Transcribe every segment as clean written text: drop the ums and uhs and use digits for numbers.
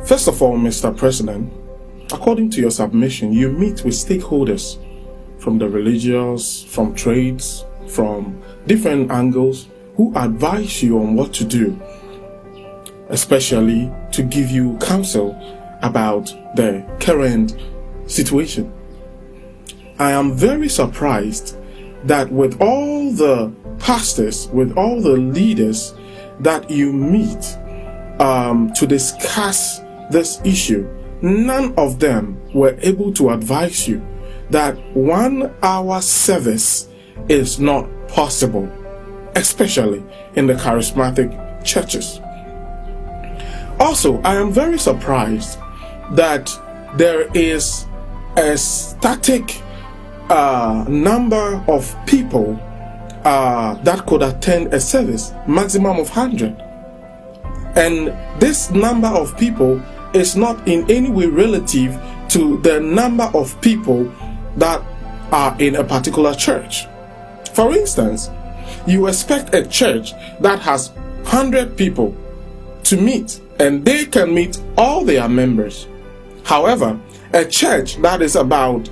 First of all, Mr. President, according to your submission, you meet with stakeholders from the religious, from trades, from different angles who advise you on what to do, especially to give you counsel about the current situation. I am very surprised that with all the pastors, with all the leaders that you meet to discuss this issue, none of them were able to advise you that 1 hour service is not possible, especially in the charismatic churches. Also, I am very surprised that there is a static number of people that could attend a service, maximum of 100. And this number of people is not in any way relative to the number of people that are in a particular church. For instance, you expect a church that has 100 people to meet, and they can meet all their members. However, a church that is about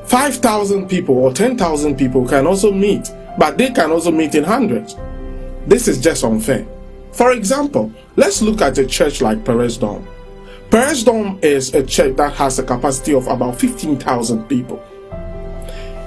5,000 people or 10,000 people can also meet, but they can also meet in hundreds. This is just unfair. For example, let's look at a church like Perez Dome. Perez Dome is a church that has a capacity of about 15,000 people.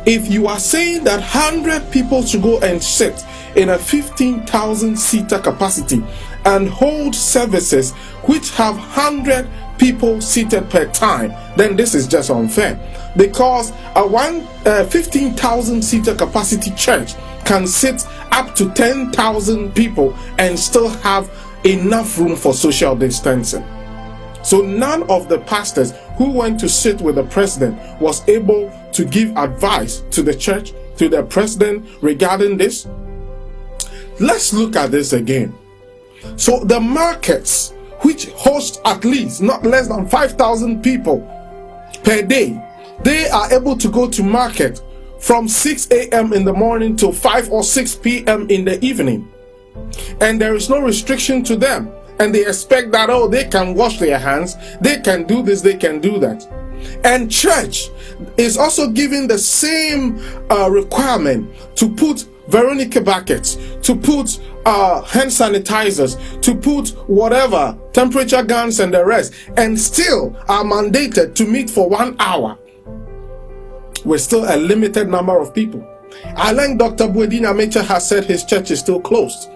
If you are saying that 100 people should go and sit in a 15,000 seater capacity and hold services which have 100 people seated per time, then this is just unfair, because a 15,000 seater capacity church can sit up to 10,000 people and still have enough room for social distancing. So none of the pastors who went to sit with the president was able to give advice to the church, to the president regarding this. Let's look at this again. So the markets, which host at least not less than 5,000 people per day, they are able to go to market from 6 a.m. in the morning to 5 or 6 p.m. in the evening. And there is no restriction to them. And they expect that, they can wash their hands, they can do this, they can do that. And church is also given the same requirement to put Veronica buckets, to put hand sanitizers, to put whatever, temperature guns and the rest, and still are mandated to meet for 1 hour. We're still a limited number of people. I like Dr. Boedi Nyameche has said his church is still closed.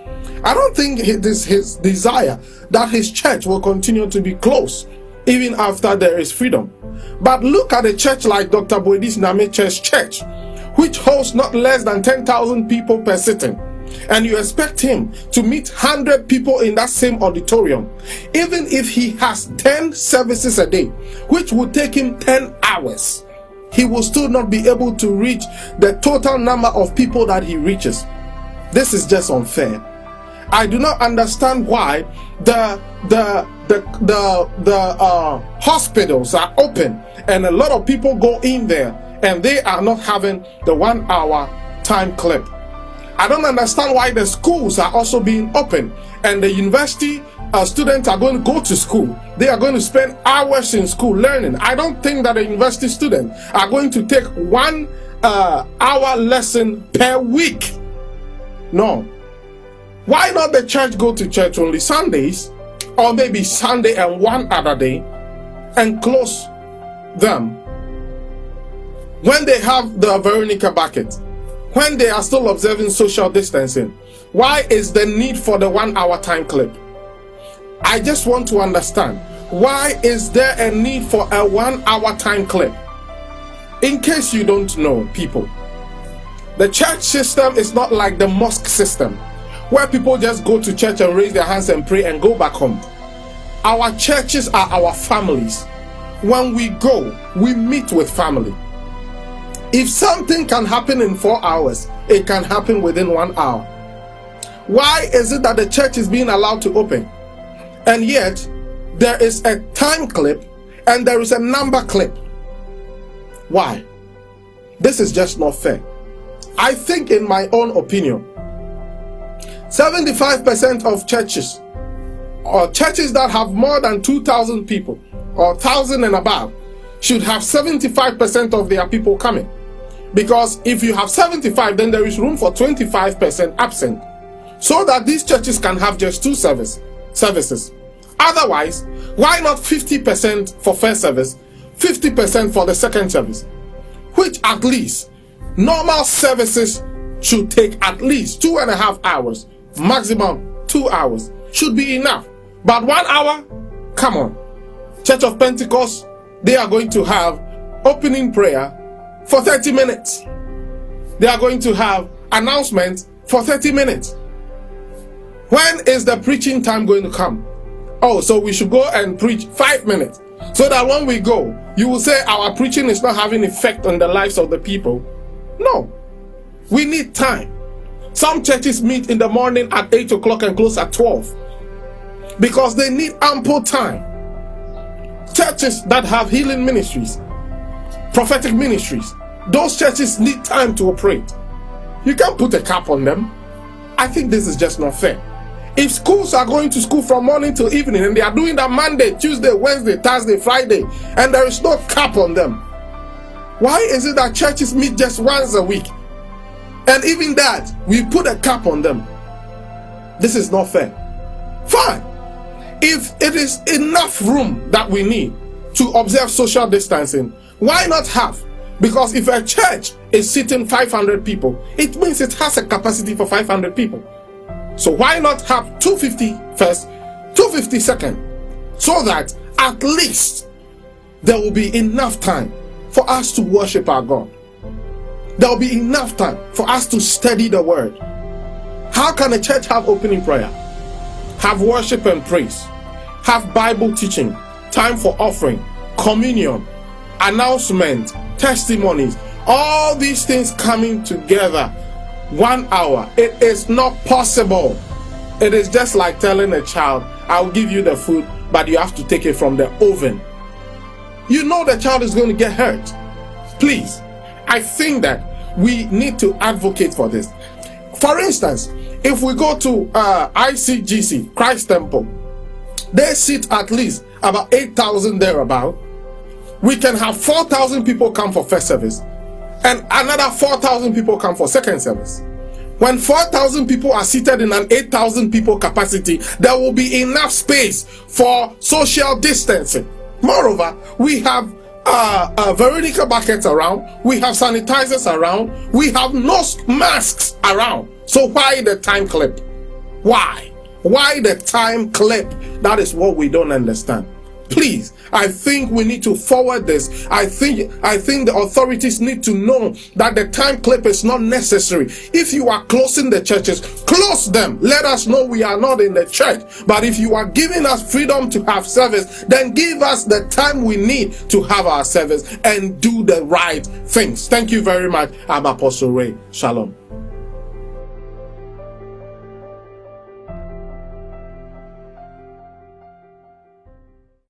I don't think it is his desire that his church will continue to be closed even after there is freedom. But look at a church like Dr. Boedi Nyameche's church, which hosts not less than 10,000 people per sitting. And you expect him to meet 100 people in that same auditorium, even if he has 10 services a day, which would take him 10 hours. He will still not be able to reach the total number of people that he reaches. This is just unfair. I do not understand why the hospitals are open and a lot of people go in there and they are not having the 1 hour time clip. I don't understand why the schools are also being open and the university students are going to go to school. They are going to spend hours in school learning. I don't think that a university student are going to take 1 hour lesson per week. No. Why not the church go to church only Sundays, or maybe Sunday and one other day, and close them when they have the Veronica bucket, when they are still observing social distancing? Why is the need for the 1 hour time clip? I just want to understand, why is there a need for a 1 hour time clip? In case you don't know, people, the church system is not like the mosque system, where people just go to church and raise their hands and pray and go back home. Our churches are our families. When we go, we meet with family. If something can happen in 4 hours, it can happen within 1 hour. Why is it that the church is being allowed to open, and yet there is a time clip and there is a number clip? Why? This is just not fair. I think, in my own opinion, 75% of churches or churches that have more than 2,000 people or 1,000 and above should have 75% of their people coming. Because if you have 75, then there is room for 25% absent, so that these churches can have just two services. Otherwise, why not 50% for first service, 50% for the second service, which at least normal services should take at least 2.5 hours, maximum 2 hours should be enough. But 1 hour, come on. Church of Pentecost, they are going to have opening prayer for 30 minutes. They are going to have announcement for 30 minutes. When is the preaching time going to come? Oh, so we should go and preach 5 minutes, so that when we go, you will say our preaching is not having effect on the lives of the people. No, we need time. Some churches meet in the morning at 8 o'clock and close at 12 because they need ample time. Churches that have healing ministries, prophetic ministries, those churches need time to operate. You can't put a cap on them. I think this is just not fair. If schools are going to school from morning till evening and they are doing that Monday, Tuesday, Wednesday, Thursday, Friday, and there is no cap on them, why is it that churches meet just once a week? And even that, we put a cap on them. This is not fair. Fine. If it is enough room that we need to observe social distancing, why not have? Because if a church is seating 500 people, it means it has a capacity for 500 people. So why not have 250 first, 250 second, so that at least there will be enough time for us to worship our God. There will be enough time for us to study the word. How can a church have opening prayer, have worship and praise, have Bible teaching, time for offering, communion, announcement, testimonies, all these things coming together 1 hour? It is not possible. It is just like telling a child, I'll give you the food, but you have to take it from the oven. You know the child is going to get hurt. Please, I think that we need to advocate for this. For instance, if we go to ICGC, Christ Temple, they sit at least about 8,000 thereabout. We can have 4,000 people come for first service and another 4,000 people come for second service. When 4,000 people are seated in an 8,000 people capacity, there will be enough space for social distancing. Moreover, we have Veronica buckets around, we have sanitizers around, we have nose masks around. So why the time clip? Why the time clip? That is what we don't understand. Please, I think we need to forward this. I think the authorities need to know that the time clip is not necessary. If you are closing the churches, close them. Let us know we are not in the church. But if you are giving us freedom to have service, then give us the time we need to have our service and do the right things. Thank you very much. I'm Apostle Ray. Shalom.